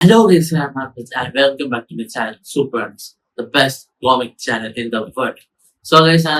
Hello, guys, I'm Marcus, and welcome back to my channel, Superns, the best comic channel in the world. So guys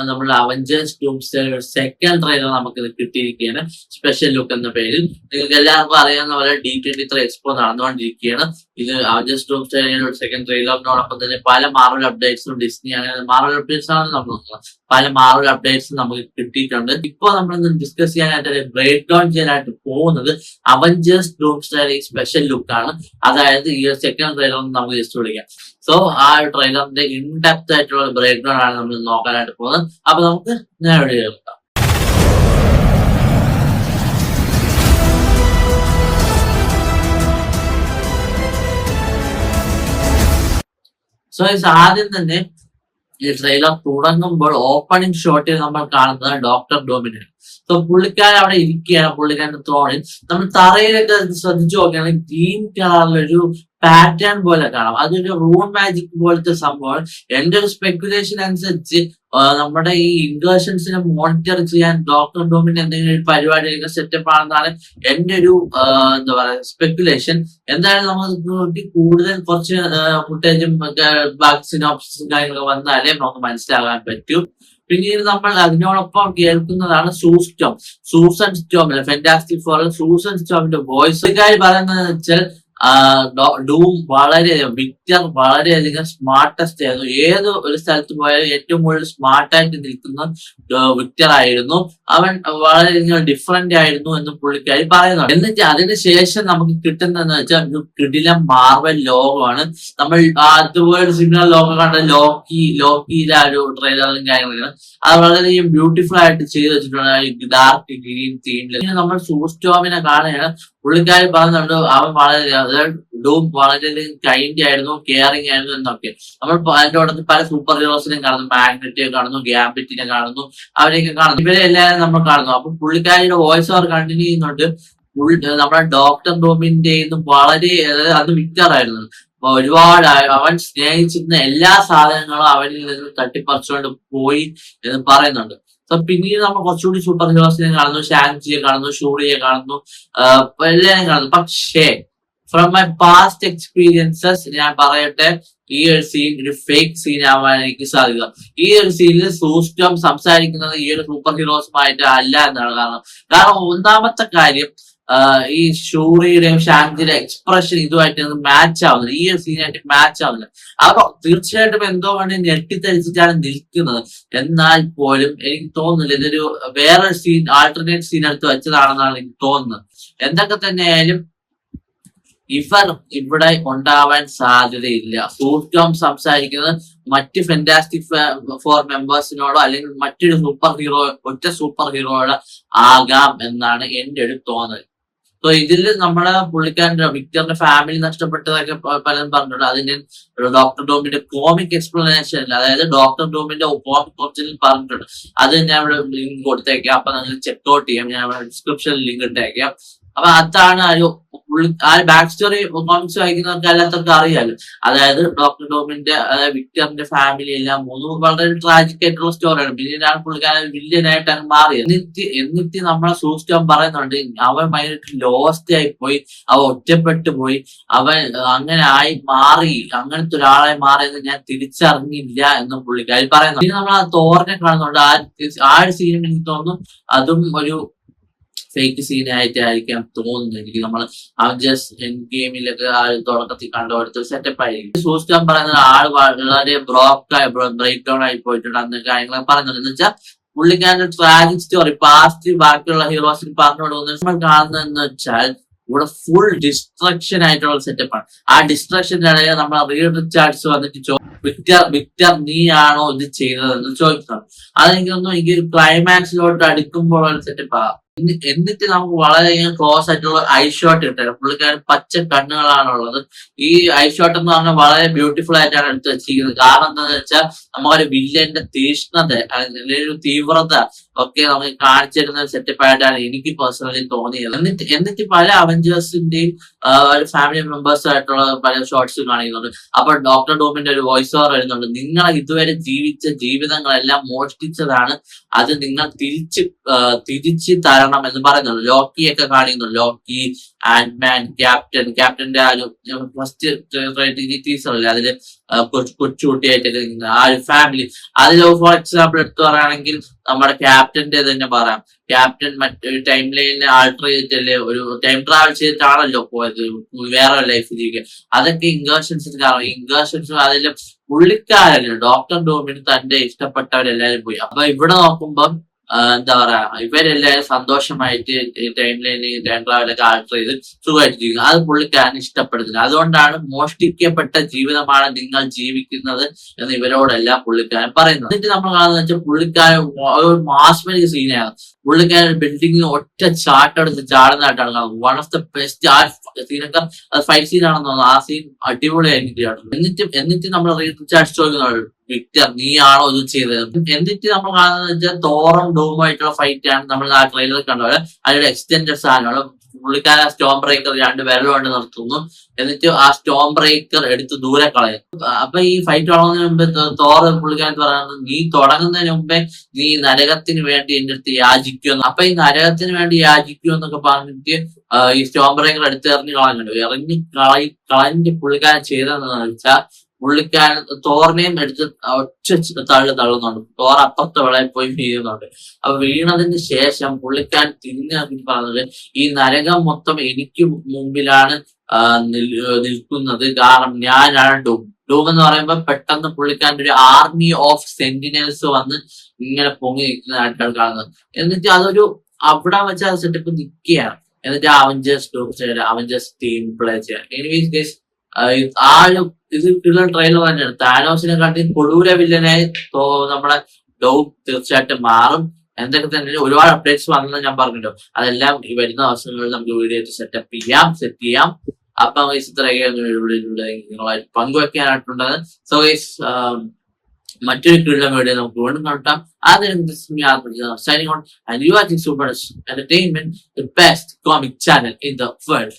നമ്മുടെ Avengers doomsday second trailer നമുക്ക് കിട്ടിയിരിക്കുകയാണ്. Special look എന്ന പേരിൽ നിങ്ങൾക്ക് എല്ലാവർക്കും അറിയാവുന്ന പോലെ D23 എക്സ്പോ നടന്നുകൊണ്ടിരിക്കുകയാണ്. ഇത് അവഞ്ചേഴ്സ് ഡൂംസ്ഡേയുടെ സെക്കൻഡ് ട്രെയിലറിനോടൊപ്പം തന്നെ പല മാർവൽ അപ്ഡേറ്റ്സും ഡിസ്നി അങ്ങനെ മാർവൽ അപ്ഡേറ്റ്സ് ആണ് നമ്മൾ നോക്കുന്നത്. പല മാർവൽ അപ്ഡേറ്റ്സും നമുക്ക് കിട്ടിയിട്ടുണ്ട്. ഇപ്പോൾ നമ്മൾ ഡിസ്കസ് ചെയ്യാനായിട്ട് ബ്രേക്ക് ഡൗൺ ചെയ്യാനായിട്ട് പോകുന്നത് അവഞ്ചേഴ്സ് ഡൂംസ്ഡേയുടെ സ്പെഷ്യൽ ലുക്കാണ്. അതായത് ഈ സെക്കൻഡ് ട്രെയിലർ നമുക്ക് ജസ്റ്റ് വിളിക്കാം. സോ ആ ട്രെയിലറിന്റെ ഇൻഡെപ്ത് ആയിട്ടുള്ള ബ്രേക്ക് ഡൗൺ ആണ് നമ്മൾ നോക്കാനായിട്ട് പോകുന്നത്. അപ്പൊ നമുക്ക് നേരെ കേൾക്കാം. സോ ആദ്യം തന്നെ ഈ ട്രെയിലർ തുടങ്ങുമ്പോൾ ഓപ്പണിംഗ് ഷോട്ടിൽ നമ്മൾ കാണുന്നത് ഡോക്ടർ ഡോമിനെ. സോ പുള്ളിക്കാരൻ അവിടെ ഇരിക്കുകയാണ്. പുള്ളിക്കാരന്റെ ത്രോണിൽ നമ്മൾ തറയിലൊക്കെ ശ്രദ്ധിച്ചു നോക്കുകയാണെങ്കിൽ ഗ്രീൻ കളറിലൊരു പാറ്റേൺ പോലെ കാണാം. അതൊരു റൂൺ മാജിക് പോലത്തെ സംഭവം. എന്റെ ഒരു സ്പെക്കുലേഷൻ അനുസരിച്ച് നമ്മുടെ ഈ ഇൻവേർഷൻസിനെ മോണിറ്റർ ചെയ്യാൻ ഡോക്ടർ ഡോമിന് എന്തെങ്കിലും ഒരു പരിപാടിയൊക്കെ സെറ്റപ്പ് ആണെന്നാണ് എന്റെ ഒരു എന്താ പറയാ സ്പെക്കുലേഷൻ. എന്തായാലും നമുക്ക് കൂടുതൽ കുറച്ച് ഫുട്ടേജും ബാക്കി സിനോപ്സിസും കാര്യങ്ങളൊക്കെ വന്നാലേ നമുക്ക് മനസ്സിലാകാൻ പറ്റൂ. പിന്നീട് നമ്മൾ അതിനോടൊപ്പം കേൾക്കുന്നതാണ് Susan Storm fantastic four Susan സ്റ്റോമിന്റെ വോയിസ് പറയുന്നത് വെച്ചാൽ ഡൂം വിക്ടർ വളരെയധികം സ്മാർട്ടസ്റ്റ് ആയിരുന്നു. ഏത് ഒരു സ്ഥലത്ത് പോയാലും ഏറ്റവും കൂടുതൽ സ്മാർട്ടായിട്ട് നിൽക്കുന്ന വിക്ടർ ആയിരുന്നു. അവൻ വളരെയധികം ഡിഫറെന്റ് ആയിരുന്നു എന്ന് പുള്ളിക്കാരി പറയുന്നുണ്ട്. എന്നിട്ട് അതിനുശേഷം നമുക്ക് കിട്ടുന്നതെന്ന് വെച്ചാൽ ഒരു കിടിലം മാർവൽ ലോകമാണ്. നമ്മൾ അതുപോലെ ഒരു സിഗ്നൽ ലോകം കണ്ട ലോക്കിയിലെ ഒരു ട്രെയിലറും കാര്യങ്ങളും അത് വളരെയധികം ബ്യൂട്ടിഫുൾ ആയിട്ട് ചെയ്തു വെച്ചിട്ടുണ്ട്. ഡാർക്ക് ഗ്രീൻ തീമിൽ നമ്മൾ സൂസ്റ്റോമിനെ കാണുകയാണ്. പുള്ളിക്കാരി പറയുന്നുണ്ട് അവൻ ഡൂം വളരെയധികം കൈൻഡ് ആയിരുന്നു, കെയറിങ് ആയിരുന്നു എന്നൊക്കെ. നമ്മൾ അതിന്റെ കൂടെ പല സൂപ്പർ ഹീറോസിനെയും കാണുന്നു, മാഗ്നറ്റിനെ കാണുന്നു, ഗ്യാംബിറ്റിനെ കാണുന്നു, അവരെയൊക്കെ കാണുന്നു. ഇവരെ എല്ലാവരും നമ്മൾ കാണുന്നു. അപ്പൊ പുള്ളിക്കാരിയുടെ വോയിസ് ഓവർ കണ്ടിന്യൂ ചെയ്യുന്നുണ്ട്. നമ്മുടെ ഡോക്ടർ ഡോമിന്റെ വളരെ അത് വിക്ടർ ആയിരുന്നു. ഒരുപാട് അവൻ സ്നേഹിച്ചിരുന്ന എല്ലാ സാധനങ്ങളും അവനിൽ നിന്ന് തട്ടിപ്പറിച്ചുകൊണ്ട് പോയി എന്ന് പറയുന്നുണ്ട്. സോ പിന്നീട് നമ്മൾ കുറച്ചുകൂടി സൂപ്പർ ഹീറോസിനെ കാണുന്നു, ഷാങ്ചിയെ കാണുന്നു, ഷൂറിയെ കാണുന്നു, എല്ലാവരെയും കാണുന്നു. പക്ഷേ ഫ്രം മൈ പാസ്റ്റ് എക്സ്പീരിയൻസസ് ഞാൻ പറയട്ടെ, ഈ ഒരു സീൻ ഒരു ഫേക്ക് സീൻ ആവാൻ എനിക്ക് സാധിക്കുക. ഈ ഒരു സീനിൽ സൂസ്റ്റം സംസാരിക്കുന്നത് ഈ ഒരു സൂപ്പർ ഹീറോസുമായിട്ട് അല്ല എന്നാണ്. കാരണം ഒന്നാമത്തെ കാര്യം ഈ ഷൂറിയുടെയും ഷാങ്ജിയുടെ എക്സ്പ്രഷൻ ഇതുമായിട്ട് മാച്ച് ആവുന്നില്ല. ഈ ഒരു സീനായിട്ട് മാച്ച് ആവുന്നില്ല. അപ്പൊ തീർച്ചയായിട്ടും എന്തോ വേണ്ടി ഞെട്ടിത്തരിച്ചിട്ടാണ് നിൽക്കുന്നത്. എന്നാൽ പോലും എനിക്ക് തോന്നുന്നില്ല ഇതൊരു വേറെ സീൻ, ആൾട്ടർനേറ്റ് സീൻ എടുത്ത് വെച്ചതാണെന്നാണ് എനിക്ക് തോന്നുന്നത്. എന്തൊക്കെ തന്നെയായാലും ഇവർ ഇവിടെ ഉണ്ടാവാൻ സാധ്യതയില്ല. സൂസ്റ്റോം സംസാരിക്കുന്നത് മറ്റ് ഫെന്റാസ്റ്റിക് ഫോർ മെമ്പേഴ്സിനോടോ അല്ലെങ്കിൽ മറ്റൊരു ഒറ്റ സൂപ്പർ ഹീറോയോട് ആകാം എന്നാണ് എന്റെ ഒരു തോന്നൽ. സോ ഇതിൽ നമ്മുടെ പുള്ളിക്കാരന്റെ വിക്ടറിന്റെ ഫാമിലി നഷ്ടപ്പെട്ടതൊക്കെ പലരും പറഞ്ഞിട്ടുണ്ട്. അതിന് ഡോക്ടർ ഡോമിന്റെ കോമിക് എക്സ്പ്ലനേഷൻ, അതായത് ഡോക്ടർ ഡോമിന്റെ കോമിക് ഓപ്ഷനിൽ പറഞ്ഞിട്ടുണ്ട്. അത് ഞാൻ ഇവിടെ ലിങ്ക് കൊടുത്തേക്കാം. അപ്പൊ നിങ്ങൾ ചെക്ക്ഔട്ട് ചെയ്യാം. ഞാൻ ഇവിടെ ഡിസ്ക്രിപ്ഷനിൽ ലിങ്ക് ഇട്ടേക്കാം. അപ്പൊ അതാണ് ആ ബാക്ക് സ്റ്റോറി കോമിക്സ് വായിക്കുന്നവർക്ക് എല്ലാത്തവർക്കും അറിയാലോ. അതായത് ഡോക്ടർ ഡോമിന്റെ വിക്ടറിന്റെ ഫാമിലി എല്ലാം വളരെ ട്രാജിക് ആയിട്ടുള്ള സ്റ്റോറിയാണ്. പിന്നീടാണ് പുള്ളിക്കാരൻ വില്ലനായിട്ട് അങ്ങ് മാറിയത്. എന്നിട്ട് നമ്മളെ സൂസ്റ്റോം പറയുന്നുണ്ട് അവൻ ഭയങ്കര ലോസ്റ്റ് ആയി പോയി, അവൻ ഒറ്റപ്പെട്ടു പോയി, അവൻ അങ്ങനെ ആയി മാറി, അങ്ങനത്തെ ഒരാളായി മാറിയെന്ന് ഞാൻ തിരിച്ചറിഞ്ഞില്ല എന്നും പുള്ളിക്കാരി പറയുന്നു. പിന്നെ നമ്മൾ ആ തോറിനെ കാണുന്നുണ്ട്. ആ ഒരു സീൻ എനിക്ക് തോന്നുന്നു അതും ഒരു ഫേക്ക് സീനായിട്ടായിരിക്കാം തോന്നുന്നത് എനിക്ക്. നമ്മൾ അവഞ്ചേഴ്സ് എൻഡ് ഗെയിമിലൊക്കെ ആ തുടക്കത്തിൽ കണ്ടുകൊടുത്ത സെറ്റപ്പ് ആയിരിക്കും. സൂസ്റ്റോം പറയുന്നത് ആള് വളരെ ബ്രേക്ക് ഡൗൺ ആയി പോയിട്ടുണ്ട് അന്ന് കാര്യങ്ങളൊക്കെ പറയുന്നുണ്ട്. എന്ന് വെച്ചാൽ പുള്ളിക്കാരന്റെ ട്രാജിക് സ്റ്റോറി പാസ്റ്റ് ബാക്കിയുള്ള ഹീറോസിന് പറഞ്ഞു കൊടുക്കുന്നത് നമ്മൾ കാണുന്നതെന്ന് വെച്ചാൽ ഇവിടെ ഫുൾ ഡിസ്ട്രക്ഷൻ ആയിട്ടുള്ള സെറ്റപ്പാണ്. ആ ഡിസ്ട്രക്ഷന്റെ ഇടയിൽ നമ്മൾ റീഡ് ചാർട്സ് വന്നിട്ട് വിക്ടർ നീയാണോ ഇത് ചെയ്തതെന്ന് ചോദിക്കണം. അതെനിക്ക് തോന്നുന്നു എനിക്ക് ഒരു ക്ലൈമാക്സിലോട്ട് അടുക്കുമ്പോഴുള്ള സെറ്റപ്പാണ്. എന്നിട്ട് നമുക്ക് വളരെയധികം ക്ലോസ് ആയിട്ടുള്ള ഐ ഷോട്ട് കിട്ടുക. പുള്ളിക്കാരൻ പച്ച കണ്ണുകളാണുള്ളത്. ഈ ഐ ഷോട്ട് എന്ന് പറഞ്ഞാൽ വളരെ ബ്യൂട്ടിഫുൾ ആയിട്ടാണ് എടുത്ത് വെച്ചിരിക്കുന്നത്. കാരണം എന്താണെന്ന് വെച്ചാൽ നമുക്കൊരു വില്ലന്റെ തീഷ്ണത അല്ലെങ്കിൽ ഒരു തീവ്രത ഒക്കെ നമുക്ക് കാണിച്ചിരുന്ന സെറ്റപ്പ് ആയിട്ടാണ് എനിക്ക് പേഴ്സണലി തോന്നിയത്. എന്നിട്ട് പല അവഞ്ചേഴ്സിന്റെയും ഒരു ഫാമിലി മെമ്പേഴ്സ് ആയിട്ടുള്ള പല ഷോർട്സ് കാണിക്കുന്നുണ്ട്. അപ്പൊ ഡോക്ടർ ഡൂമിന്റെ ഒരു വോയിസ് ഓവർ വരുന്നുണ്ട്. നിങ്ങൾ ഇതുവരെ ജീവിച്ച ജീവിതങ്ങളെല്ലാം മോഷ്ടിച്ചതാണ്, അത് നിങ്ങൾ തിരിച്ച് തരണം എന്ന് പറയുന്നുണ്ട്. ലോക്കിയൊക്കെ കാണിക്കുന്നുണ്ട്. ലോക്കി, ആൻഡ്മാൻ, ക്യാപ്റ്റന്റെ ആ ഒരു ഫസ്റ്റ് ടീസറല്ലേ, അതില് കൊച്ചുകുട്ടിയായിട്ടൊക്കെ നിൽക്കുന്ന ആ ഒരു ഫാമിലി. അതിൽ ഫോർ എക്സാമ്പിൾ എടുത്തു പറയുകയാണെങ്കിൽ നമ്മുടെ ക്യാപ്റ്റന്റെ തന്നെ പറയാം. ക്യാപ്റ്റൻ മറ്റൊരു ടൈം ലൈനിനെ ആൾട്ടർ ചെയ്തിട്ടല്ലേ, ഒരു ടൈം ട്രാവൽ ചെയ്തിട്ടാണല്ലോ പോയത് വേറെ ലൈഫിലേക്ക്. അതൊക്കെ ഇൻവേർഷൻസിന് കാരണം. ഇൻവേർഷൻസും അതിൽ പുള്ളിക്കാരല്ലേ ഡോക്ടർ ഡൂമിന് തന്റെ ഇഷ്ടപ്പെട്ടവരെല്ലാരും പോയി. അപ്പൊ ഇവിടെ നോക്കുമ്പം എന്താ പറയാ, ഇവരെല്ലാരും സന്തോഷമായിട്ട് ടൈം ലൈനിൽ ടൈം ട്രാവലൊക്കെ ആൾട്ടർ ചെയ്ത് സുഖമായിട്ടിരിക്കുന്നു. അത് പുള്ളിക്കാരന് ഇഷ്ടപ്പെടുന്നില്ല. അതുകൊണ്ടാണ് മോഷ്ടിക്കപ്പെട്ട ജീവിതമാണ് നിങ്ങൾ ജീവിക്കുന്നത് എന്ന് ഇവരോടെല്ലാം പുള്ളിക്കാരൻ പറയുന്നത്. എന്നിട്ട് നമ്മൾ കാണുന്നത് വെച്ചാൽ പുള്ളിക്കാരൻ ഒരു മാസ്മരിക സീനാണ്. പുള്ളിക്കാരൻ ബിൽഡിങ്ങിന് ഒറ്റ ചാട്ടെടുത്ത് ചാടുന്നതായിട്ടാണ് കാണുന്നത്. വൺ ഓഫ് ദ ബെസ്റ്റ് ആ സീനൊക്കെ, അത് ഫൈറ്റ് സീൻ ആണെന്ന് തോന്നുന്നു. ആ സീൻ അടിപൊളിയായിട്ട്. എന്നിട്ട് നമ്മൾ റീചാർജ് ചോദിക്കുന്നത്, വിക്ടർ നീയാണോ ഇത് ചെയ്തത്? എന്നിട്ട് നമ്മൾ കാണുന്നത് വെച്ചാൽ തോറും ഡൂമുമായിട്ടുള്ള ഫൈറ്റ് ആണ് നമ്മൾ ആ ട്രെയിലർ കണ്ടത്. അതിന്റെ എക്സ്റ്റൻഡഡ് സാധനമാണ്. പുള്ളിക്കാരൻ സ്റ്റോം ബ്രേക്കർ 2 വിരൽ കൊണ്ട് നിർത്തുന്നു. എന്നിട്ട് ആ സ്റ്റോം ബ്രേക്കർ എടുത്ത് ദൂരെ കളയും. അപ്പൊ ഈ ഫൈറ്റ് തുടങ്ങുന്നതിന് മുമ്പ് തോറ് പുള്ളിക്കാരൻ പറയുന്നത്, നീ തുടങ്ങുന്നതിന് മുമ്പേ നീ നരകത്തിന് വേണ്ടി എന്റെ അടുത്ത് യാചിക്കുമെന്ന്. അപ്പൊ ഈ നരകത്തിന് വേണ്ടി യാചിക്കുമെന്നൊക്കെ പറഞ്ഞിട്ട് ഈ സ്റ്റോം ബ്രേക്കർ എടുത്ത് എറിഞ്ഞ് കളഞ്ഞിട്ട് പുള്ളിക്കാരൻ ചെയ്തതെന്ന് വെച്ചാൽ, പുള്ളിക്കാരൻ തോറിനെയും എടുത്ത് ഒറ്റ തള്ളുന്നുണ്ട്. തോർ അപ്പുറത്തെ വിളയിൽ പോയി വീഴുന്നുണ്ട്. അപ്പൊ വീണതിന് ശേഷം പുള്ളിക്കാരൻ തിരിഞ്ഞു പറഞ്ഞത്, ഈ നരകം മൊത്തം എനിക്ക് മുമ്പിലാണ് നിൽക്കുന്നത്, കാരണം ഞാനാണ് ഡൂം. ഡൂം എന്ന് പറയുമ്പോൾ പെട്ടെന്ന് പുള്ളിക്കാരൻ്റെ ഒരു ആർമി ഓഫ് സെന്റിനൽസ് വന്ന് ഇങ്ങനെ പൊങ്ങി നിൽക്കുന്നതായിട്ടാണ് കാണുന്നത്. എന്നിട്ട് അതൊരു അവിടെ വെച്ച് ആ സെറ്റപ്പ് നിൽക്കുകയാണ്. എന്നിട്ട് അവഞ്ചേഴ്സ് ടീം പ്ലേ ചെയ്യാൻ. എനിവേസ് ഗൈസ്, ആ ഒരു ഇതിലുള്ള ട്രെയിലർ തന്നെയാണ്. താനോസിനെ കാട്ടി കൊടൂര വില്ലനായി നമ്മുടെ ഡോം തീർച്ചയായിട്ടും മാറും. എന്തൊക്കെ തന്നെ ഒരുപാട് അപ്ഡേറ്റ്സ് വന്നത് ഞാൻ പറഞ്ഞിട്ടുണ്ടോ, അതെല്ലാം ഈ വരുന്ന അവസരങ്ങളിൽ നമുക്ക് വീഡിയോ സെറ്റ് ചെയ്യാം. അപ്പൊ നിങ്ങളായിട്ട് പങ്കുവെക്കാനായിട്ടുള്ളത്. സോ ഗൈസ്, മറ്റൊരു കീഴിലെ വീഡിയോ നമുക്ക് വീണ്ടും കാണാം. Signing on, and you are watching Super Entertainment, the best comic channel in the world.